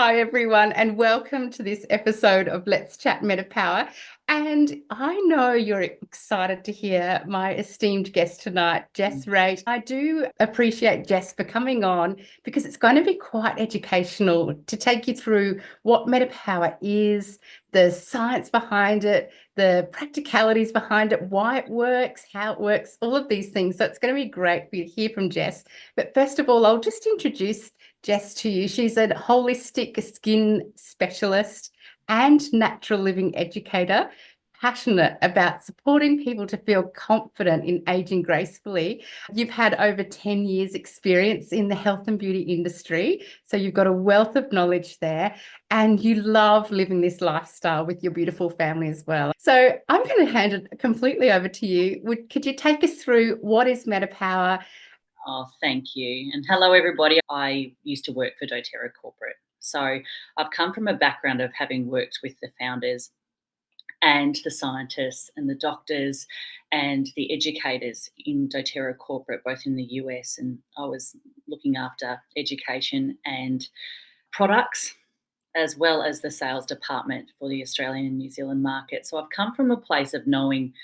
Hi, everyone, and welcome to this episode of Let's Chat MetaPWR. And I know you're excited to hear my esteemed guest tonight, Jess Wraight. I do appreciate Jess for coming on because it's going to be quite educational to take you through what MetaPWR is, the science behind it, the practicalities behind it, why it works, how it works, all of these things. So it's going to be great for you to hear from Jess. But first of all, I'll just introduce Jess to you. She's a holistic skin specialist and natural living educator, passionate about supporting people to feel confident in aging gracefully. You've had over 10 years experience in the health and beauty industry, so you've got a wealth of knowledge there, and you love living this lifestyle with your beautiful family as well. So I'm going to hand it completely over to you. Could you take us through what is MetaPWR? Oh, thank you. And hello, everybody. I used to work for doterra Corporate. So I've come from a background of having worked with the founders and the scientists and the doctors and the educators in doterra Corporate, both in the US, and I was looking after education and products as well as the sales department for the Australian and New Zealand market. So I've come from a place of knowing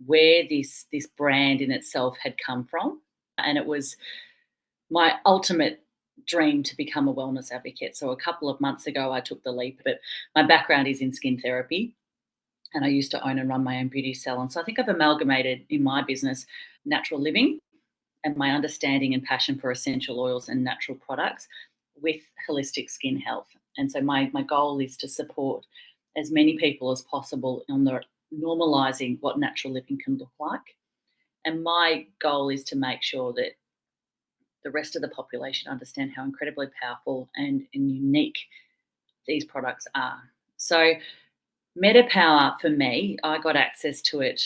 where this brand in itself had come from. And it was my ultimate dream to become a wellness advocate. So a couple of months ago, I took the leap, but my background is in skin therapy and I used to own and run my own beauty salon. So I think I've amalgamated in my business natural living and my understanding and passion for essential oils and natural products with holistic skin health. And so my goal is to support as many people as possible on the normalizing what natural living can look like. And my goal is to make sure that the rest of the population understand how incredibly powerful and unique these products are. So MetaPWR, for me, I got access to it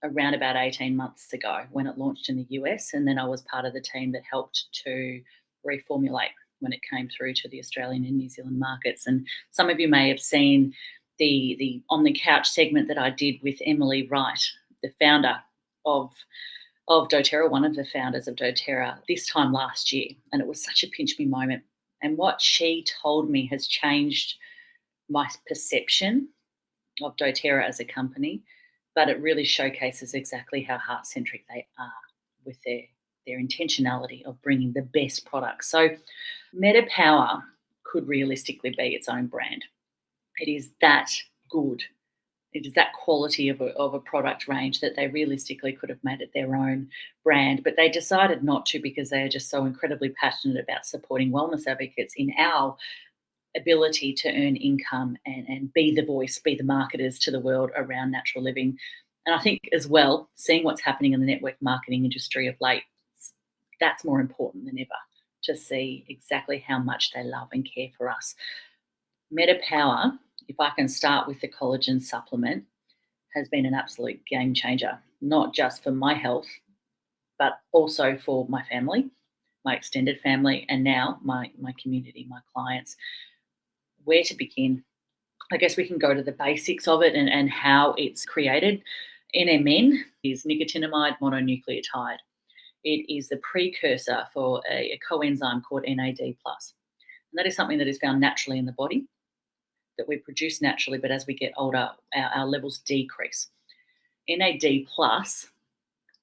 around about 18 months ago when it launched in the US, and then I was part of the team that helped to reformulate when it came through to the Australian and New Zealand markets. And some of you may have seen the On the Couch segment that I did with Emily Wright, the founder of doterra, one of the founders of doterra, this time last year. And it was such a pinch me moment. And what she told me has changed my perception of doterra as a company, but it really showcases exactly how heart-centric they are with their intentionality of bringing the best products. So MetaPWR could realistically be its own brand. It is that good. It is that quality of a product range that they realistically could have made it their own brand, but they decided not to because they are just so incredibly passionate about supporting wellness advocates in our ability to earn income and be the voice, be the marketers to the world around natural living. And I think as well, seeing what's happening in the network marketing industry of late, that's more important than ever to see exactly how much they love and care for us. MetaPWR, if I can start with the collagen supplement, has been an absolute game changer, not just for my health, but also for my family, my extended family, and now my community, my clients. Where to begin? I guess we can go to the basics of it and how it's created. NMN is nicotinamide mononucleotide. It is the precursor for a coenzyme called NAD+. And that is something that is found naturally in the body, that we produce naturally, but as we get older, our levels decrease. NAD+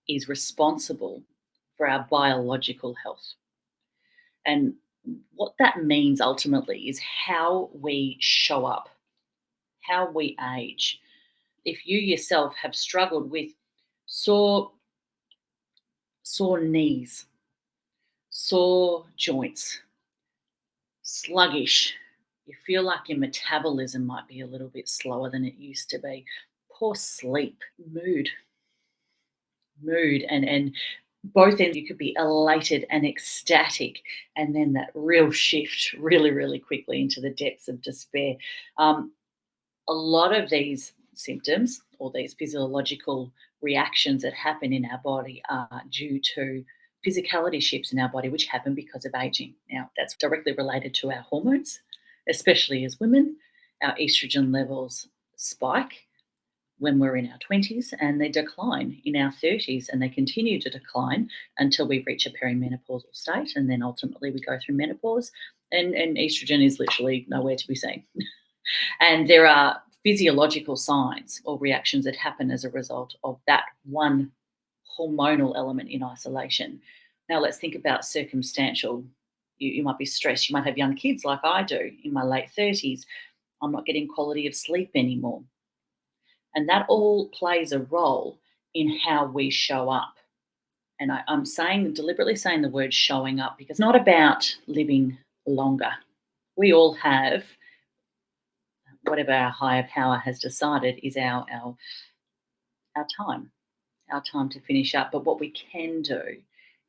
is responsible for our biological health. And what that means ultimately is how we show up, how we age. If you yourself have struggled with sore knees, sore joints, sluggish, you feel like your metabolism might be a little bit slower than it used to be, poor sleep, mood, and both ends you could be elated and ecstatic, and then that real shift really, really quickly into the depths of despair. A lot of these symptoms or these physiological reactions that happen in our body are due to physicality shifts in our body, which happen because of aging. Now, that's directly related to our hormones, especially as women. Our estrogen levels spike when we're in our 20s and they decline in our 30s, and they continue to decline until we reach a perimenopausal state, and then ultimately we go through menopause, and estrogen is literally nowhere to be seen. And there are physiological signs or reactions that happen as a result of that one hormonal element in isolation. Now let's think about circumstantial. You might be stressed. You might have young kids like I do in my late 30s. I'm not getting quality of sleep anymore. And that all plays a role in how we show up. And I'm deliberately saying the word showing up because it's not about living longer. We all have whatever our higher power has decided is our time to finish up. But what we can do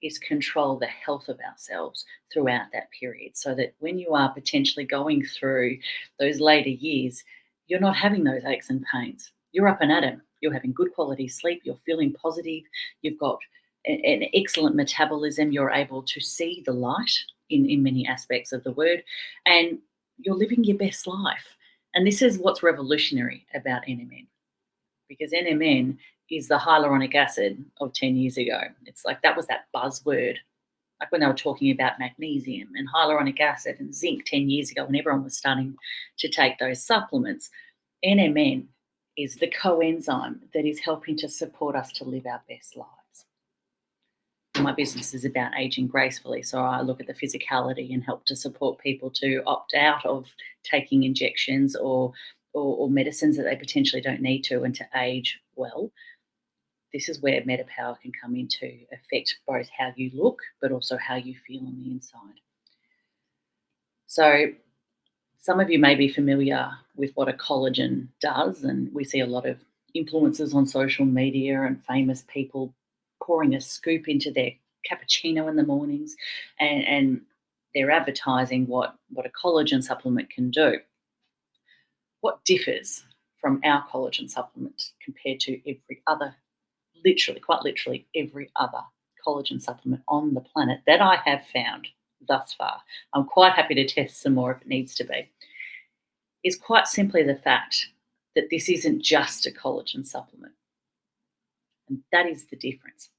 is control the health of ourselves throughout that period so that when you are potentially going through those later years, you're not having those aches and pains. You're up and at 'em. You're having good quality sleep. You're feeling positive. You've got an excellent metabolism. You're able to see the light in many aspects of the word, and you're living your best life. And this is what's revolutionary about NMN, because NMN is the hyaluronic acid of 10 years ago. It's like that was that buzzword, like when they were talking about magnesium and hyaluronic acid and zinc 10 years ago when everyone was starting to take those supplements. NMN is the coenzyme that is helping to support us to live our best lives. My business is about aging gracefully, so I look at the physicality and help to support people to opt out of taking injections or medicines that they potentially don't need to and to age well. This is where MetaPWR can come in to affect both how you look but also how you feel on the inside. So some of you may be familiar with what a collagen does, and we see a lot of influencers on social media and famous people pouring a scoop into their cappuccino in the mornings, and they're advertising what a collagen supplement can do. What differs from our collagen supplement compared to every other, quite literally every other collagen supplement on the planet that I have found thus far, I'm quite happy to test some more if it needs to be, is quite simply the fact that this isn't just a collagen supplement. And that is the difference.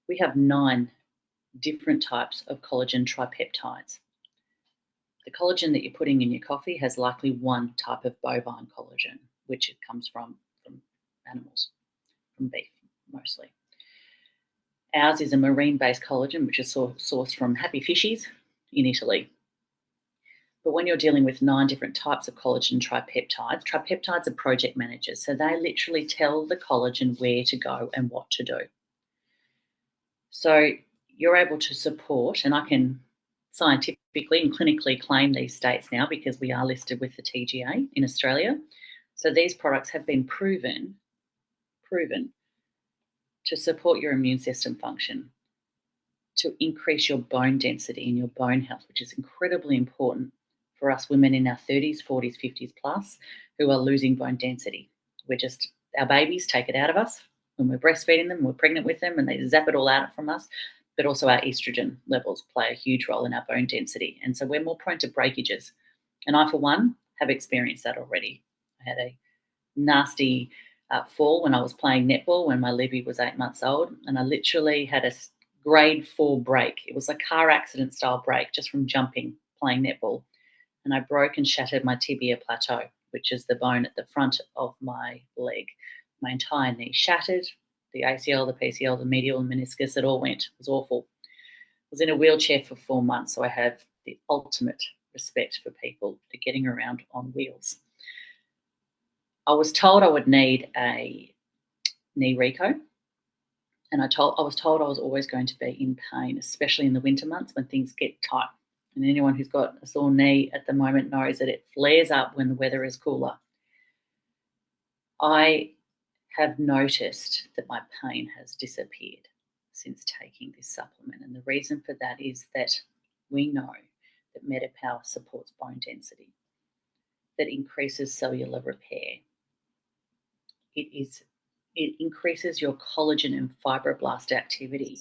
We have 9 different types of collagen tripeptides. The collagen that you're putting in your coffee has likely one type of bovine collagen, which it comes from animals, from beef mostly. Ours is a marine-based collagen, which is sourced from happy fishies in Italy. But when you're dealing with 9 different types of collagen tripeptides are project managers. So they literally tell the collagen where to go and what to do. So you're able to support, and I can scientifically and clinically claim these states now because we are listed with the TGA in Australia. So these products have been proven to support your immune system function, to increase your bone density and your bone health, which is incredibly important for us women in our 30s, 40s, 50s plus who are losing bone density. Our babies take it out of us when we're breastfeeding them, we're pregnant with them, and they zap it all out from us. But also our estrogen levels play a huge role in our bone density. And so we're more prone to breakages. And I, for one, have experienced that already. I had a nasty fall when I was playing netball when my Libby was 8 months old, and I literally had a grade 4 break. It was a car accident style break just from jumping, playing netball. And I broke and shattered my tibia plateau, which is the bone at the front of my leg. My entire knee shattered, the ACL, the PCL, the medial and meniscus, it all went. It was awful. I was in a wheelchair for 4 months, so I have the ultimate respect for people that are getting around on wheels. I was told I would need a knee reco, and I was told I was always going to be in pain, especially in the winter months when things get tight. And anyone who's got a sore knee at the moment knows that it flares up when the weather is cooler. I have noticed that my pain has disappeared since taking this supplement. And the reason for that is that we know that MetaPWR supports bone density, that increases cellular repair. It increases your collagen and fibroblast activity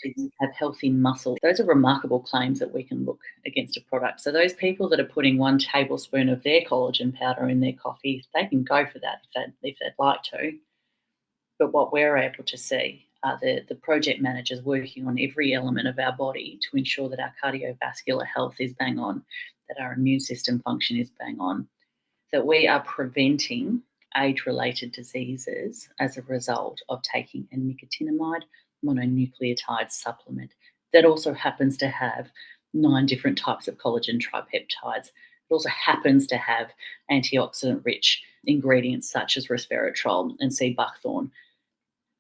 to have healthy muscle. Those are remarkable claims that we can look against a product. So those people that are putting 1 tablespoon of their collagen powder in their coffee, they can go for that if they'd like to. But what we're able to see the project managers working on every element of our body to ensure that our cardiovascular health is bang on, that our immune system function is bang on, that we are preventing age-related diseases as a result of taking a nicotinamide mononucleotide supplement that also happens to have 9 different types of collagen tripeptides. It also happens to have antioxidant-rich ingredients such as resveratrol and sea buckthorn,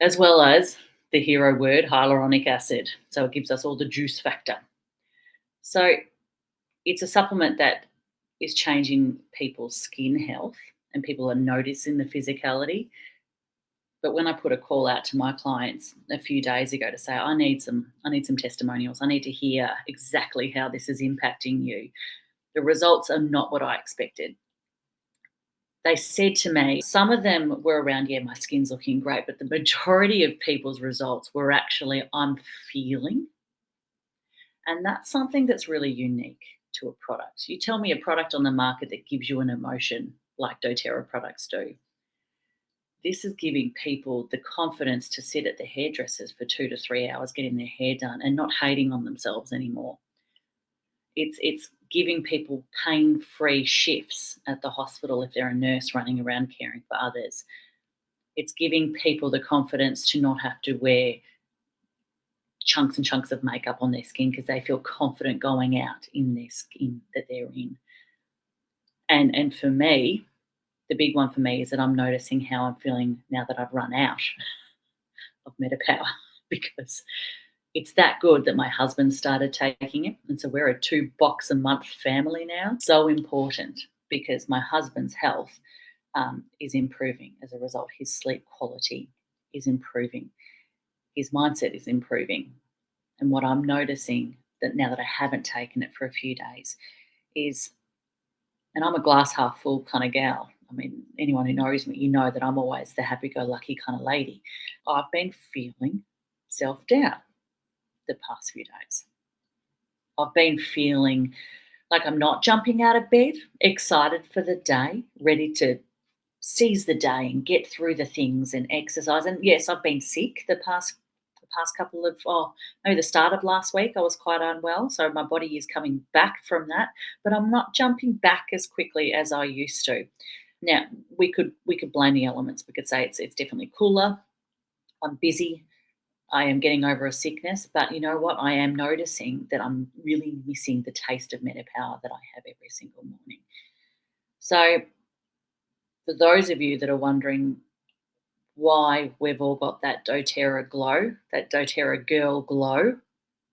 as well as the hero word, hyaluronic acid. So it gives us all the juice factor. So it's a supplement that is changing people's skin health, and people are noticing the physicality. But when I put a call out to my clients a few days ago to say, I need some testimonials, I need to hear exactly how this is impacting you, the results are not what I expected. They said to me, some of them were around, yeah, my skin's looking great, but the majority of people's results were actually, I'm feeling. And that's something that's really unique to a product. You tell me a product on the market that gives you an emotion like doTERRA products do. This is giving people the confidence to sit at the hairdressers for 2 to 3 hours getting their hair done and not hating on themselves anymore. It's giving people pain-free shifts at the hospital if they're a nurse running around caring for others. It's giving people the confidence to not have to wear chunks and chunks of makeup on their skin because they feel confident going out in their skin that they're in. And for me, the big one for me is that I'm noticing how I'm feeling now that I've run out of MetaPWR, because it's that good that my husband started taking it. And so we're a 2 box a month family now. So important, because my husband's health is improving as a result. His sleep quality is improving. His mindset is improving. And what I'm noticing that now that I haven't taken it for a few days is, and I'm a glass half full kind of gal. I mean, anyone who knows me, you know that I'm always the happy-go-lucky kind of lady. I've been feeling self-doubt the past few days. I've been feeling like I'm not jumping out of bed, excited for the day, ready to seize the day and get through the things and exercise. And yes, I've been sick the past couple of, maybe the start of last week, I was quite unwell. So my body is coming back from that, but I'm not jumping back as quickly as I used to. Now, we could blame the elements. We could say it's definitely cooler. I'm busy. I am getting over a sickness, but you know what? I am noticing that I'm really missing the taste of MetaPWR that I have every single morning. So for those of you that are wondering why we've all got that doTERRA glow, that doTERRA girl glow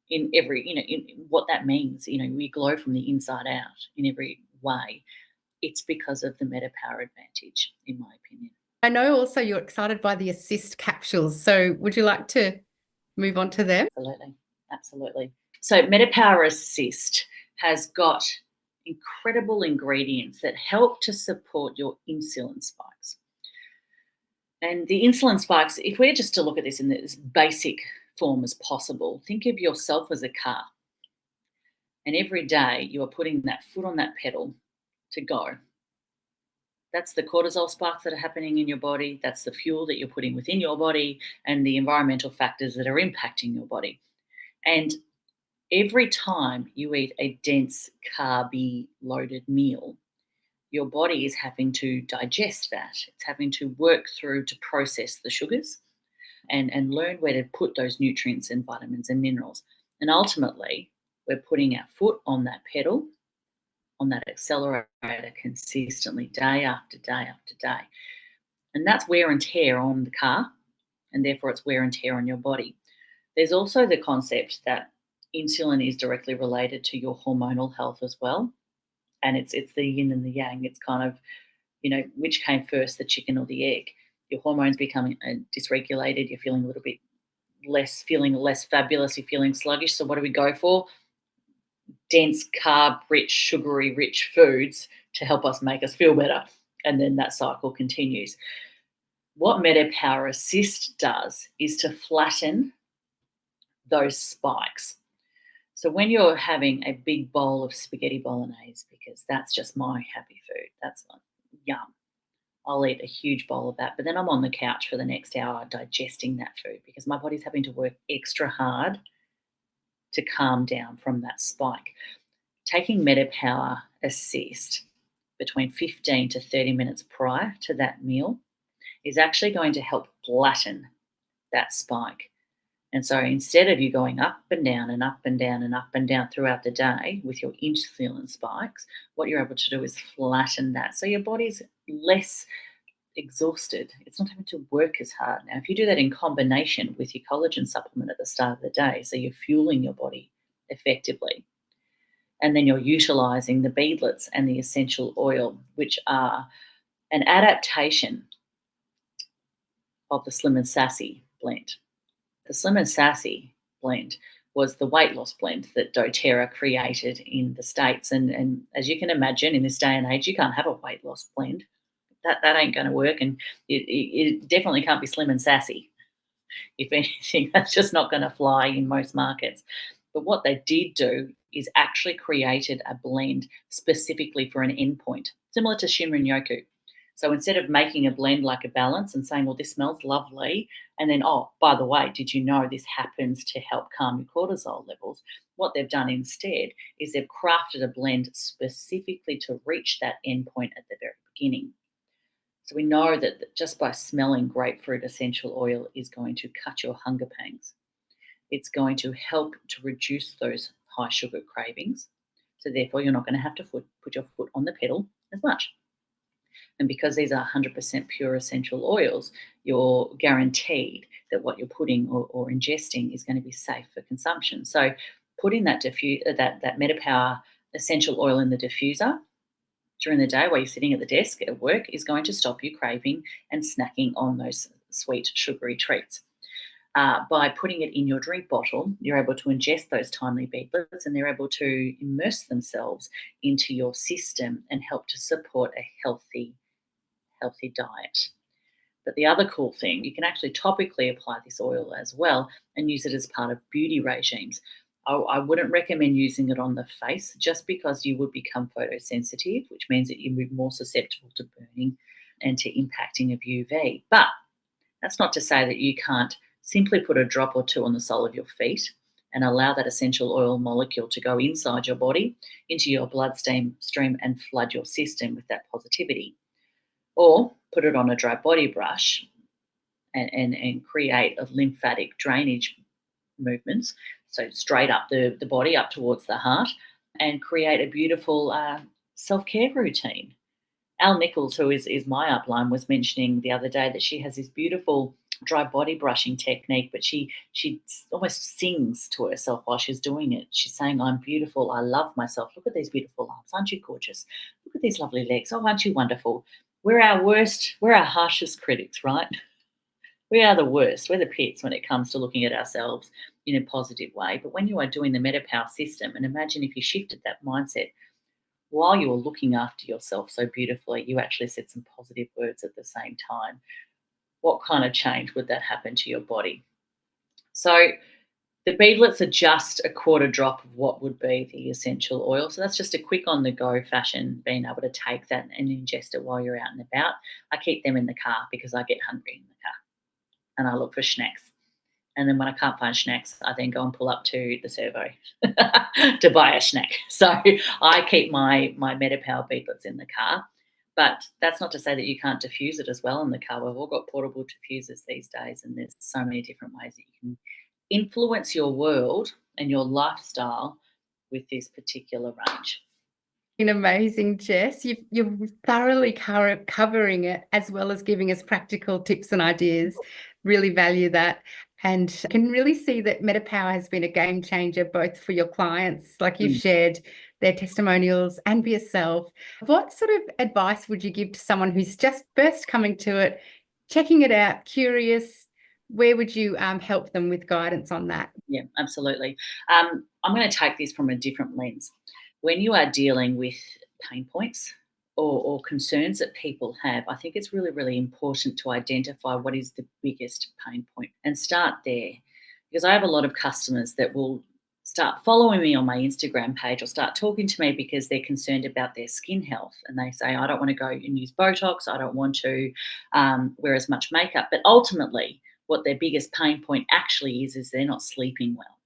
in every, in what that means, we glow from the inside out in every way. It's because of the MetaPWR advantage, in my opinion. I know also you're excited by the assist capsules. So would you like to move on to them? Absolutely. So MetaPWR Assist has got incredible ingredients that help to support your insulin spikes. And the insulin spikes, if we're just to look at this in as basic form as possible, think of yourself as a car. And every day you are putting that foot on that pedal to go. That's the cortisol spikes that are happening in your body. That's the fuel that you're putting within your body and the environmental factors that are impacting your body. And every time you eat a dense carby loaded meal, your body is having to digest that. It's having to work through to process the sugars and learn where to put those nutrients and vitamins and minerals. And ultimately, we're putting our foot on that pedal, on that accelerator consistently, day after day after day. And that's wear and tear on the car, and therefore it's wear and tear on your body. There's also the concept that insulin is directly related to your hormonal health as well. And it's the yin and the yang. It's kind of, which came first, the chicken or the egg? Your hormones becoming dysregulated. You're feeling a little bit feeling less fabulous. You're feeling sluggish. So what do we go for? Dense, carb-rich, sugary-rich foods to help us make us feel better. And then that cycle continues. What MetaPWR Assist does is to flatten those spikes. So when you're having a big bowl of spaghetti bolognese, because that's just my happy food, that's like yum. I'll eat a huge bowl of that, but then I'm on the couch for the next hour digesting that food because my body's having to work extra hard to calm down from that spike. Taking MetaPWR Assist between 15 to 30 minutes prior to that meal is actually going to help flatten that spike. And so instead of you going up and down and up and down and up and down throughout the day with your insulin spikes, what you're able to do is flatten that. So your body's less exhausted. It's not having to work as hard. Now, if you do that in combination with your collagen supplement at the start of the day, so you're fueling your body effectively, and then you're utilizing the beadlets and the essential oil, which are an adaptation of the Slim and Sassy blend. The Slim and Sassy blend was the weight loss blend that doTERRA created in the States. And as you can imagine, in this day and age, you can't have a weight loss blend. That ain't going to work. And it definitely can't be Slim and Sassy. If anything, that's just not going to fly in most markets. But what they did do is actually created a blend specifically for an endpoint, similar to Shinrin Yoku. So instead of making a blend like a balance and saying, well, this smells lovely, and then, oh, by the way, did you know this happens to help calm your cortisol levels? What they've done instead is they've crafted a blend specifically to reach that endpoint at the very beginning. So we know that just by smelling grapefruit essential oil is going to cut your hunger pangs. It's going to help to reduce those high sugar cravings. So therefore, you're not going to have to put your foot on the pedal as much. And because these are 100% pure essential oils, you're guaranteed that what you're putting or ingesting is going to be safe for consumption. So putting that MetaPWR essential oil in the diffuser during the day while you're sitting at the desk at work is going to stop you craving and snacking on those sweet, sugary treats. By putting it in your drink bottle, you're able to ingest those tiny beadlets and they're able to immerse themselves into your system and help to support a healthy diet. But the other cool thing, you can actually topically apply this oil as well and use it as part of beauty regimes. I wouldn't recommend using it on the face just because you would become photosensitive, which means that you'd be more susceptible to burning and to impacting of UV. But that's not to say that you can't simply put a drop or two on the sole of your feet and allow that essential oil molecule to go inside your body, into your bloodstream and flood your system with that positivity. Or put it on a dry body brush and create a lymphatic drainage movements, so straight up the body, up towards the heart, and create a beautiful self-care routine. Al Nichols, who is my upline, was mentioning the other day that she has this beautiful dry body brushing technique, but she almost sings to herself while she's doing it. She's saying, I'm beautiful, I love myself, look at these beautiful arms, aren't you gorgeous? Look at these lovely legs, oh, aren't you wonderful? We're our harshest critics, right? We are the worst. We're the pits when it comes to looking at ourselves in a positive way. But when you are doing the MetaPWR system, and imagine if you shifted that mindset while you were looking after yourself so beautifully, you actually said some positive words at the same time. What kind of change would that happen to your body? So the beadlets are just a quarter drop of what would be the essential oil. So that's just a quick on the go fashion, being able to take that and ingest it while you're out and about. I keep them in the car because I get hungry in the car and I look for snacks. And then when I can't find snacks, I then go and pull up to the servo to buy a snack. So I keep my MetaPWR beadlets in the car. But that's not to say that you can't diffuse it as well in the car. We've all got portable diffusers these days, and there's so many different ways that you can influence your world and your lifestyle with this particular range. Amazing, Jess. You're thoroughly covering it as well as giving us practical tips and ideas. Really value that. And can really see that MetaPWR has been a game changer both for your clients, like you've shared their testimonials, and for yourself. What sort of advice would you give to someone who's just first coming to it, checking it out, curious? Where would you help them with guidance on that? Yeah, absolutely. I'm going to take this from a different lens. When you are dealing with pain points or concerns that people have, I think it's really, really important to identify what is the biggest pain point and start there. Because I have a lot of customers that will start following me on my Instagram page or start talking to me because they're concerned about their skin health. And they say, I don't want to go and use Botox. I don't want to wear as much makeup. But ultimately, what their biggest pain point actually is they're not sleeping well.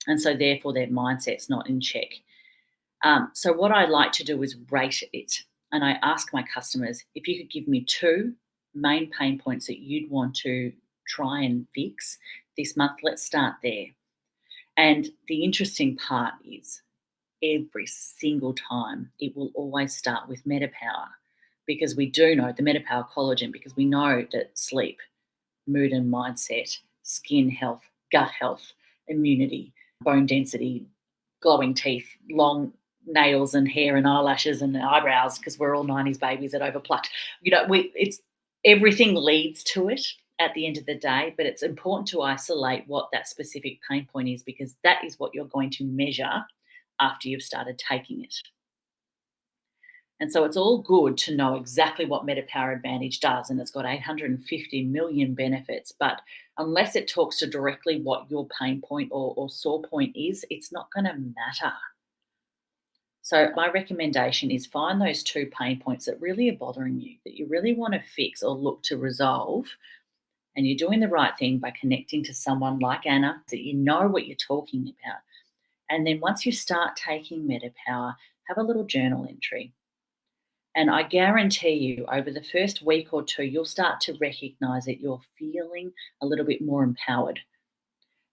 And so therefore their mindset's not in check. So what I like to do is rate it. And I ask my customers, if you could give me 2 main pain points that you'd want to try and fix this month, let's start there. And the interesting part is every single time it will always start with MetaPWR, because we do know the MetaPWR collagen, because we know that sleep, mood and mindset, skin health, gut health, immunity, bone density, glowing teeth, long nails and hair and eyelashes and eyebrows, because we're all 90s babies that overplucked. It's everything leads to it at the end of the day, but it's important to isolate what that specific pain point is, because that is what you're going to measure after you've started taking it. And so it's all good to know exactly what MetaPWR Advantage does, and it's got 850 million benefits. But unless it talks to directly what your pain point or sore point is, it's not going to matter. So my recommendation is find those 2 pain points that really are bothering you, that you really want to fix or look to resolve. And you're doing the right thing by connecting to someone like Anna, that you know what you're talking about. And then once you start taking MetaPWR, have a little journal entry. And I guarantee you, over the first week or 2, you'll start to recognize that you're feeling a little bit more empowered.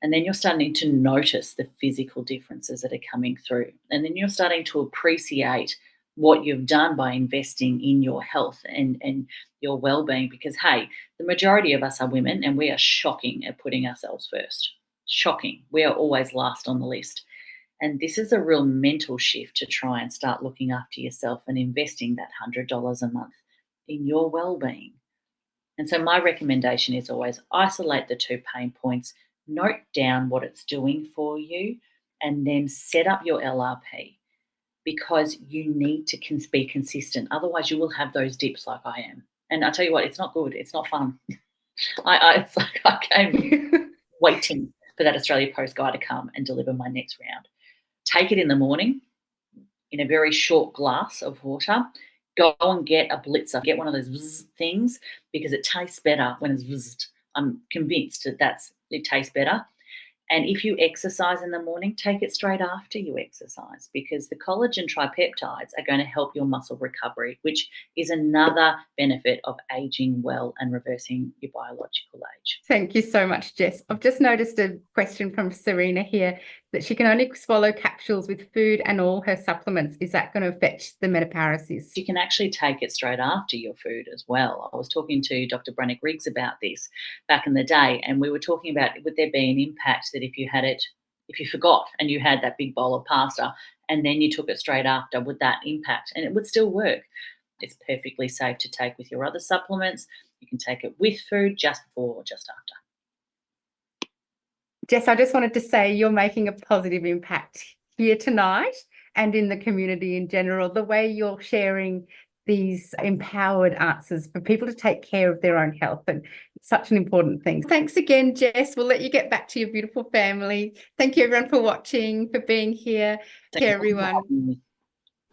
And then you're starting to notice the physical differences that are coming through. And then you're starting to appreciate what you've done by investing in your health and your well-being. Because, hey, the majority of us are women, and we are shocking at putting ourselves first. Shocking. We are always last on the list. And this is a real mental shift to try and start looking after yourself and investing that $100 a month in your well-being. And so my recommendation is always isolate the 2 pain points, note down what it's doing for you, and then set up your LRP, because you need to be consistent. Otherwise, you will have those dips like I am. And I tell you what, it's not good. It's not fun. It's like I came waiting for that Australia Post guy to come and deliver my next round. Take it in the morning in a very short glass of water. Go and get a blitzer. Get one of those vzz things, because it tastes better when it's vzzed. I'm convinced that it tastes better. And if you exercise in the morning, take it straight after you exercise, because the collagen tripeptides are going to help your muscle recovery, which is another benefit of aging well and reversing your biological age. Thank you so much, Jess. I've just noticed a question from Serena here, that she can only swallow capsules with food and all her supplements. Is that going to affect the MetaPWR Assist? You can actually take it straight after your food as well. I was talking to Dr. Brannick Riggs about this back in the day, and we were talking about, would there be an impact that if you forgot and you had that big bowl of pasta and then you took it straight after, would that impact? And it would still work. It's perfectly safe to take with your other supplements. You can take it with food, just before or just after. Jess, I just wanted to say you're making a positive impact here tonight and in the community in general. The way you're sharing these empowered answers for people to take care of their own health, and it's such an important thing. Thanks again, Jess. We'll let you get back to your beautiful family. Thank you, everyone, for watching, for being here. Thank you, everyone.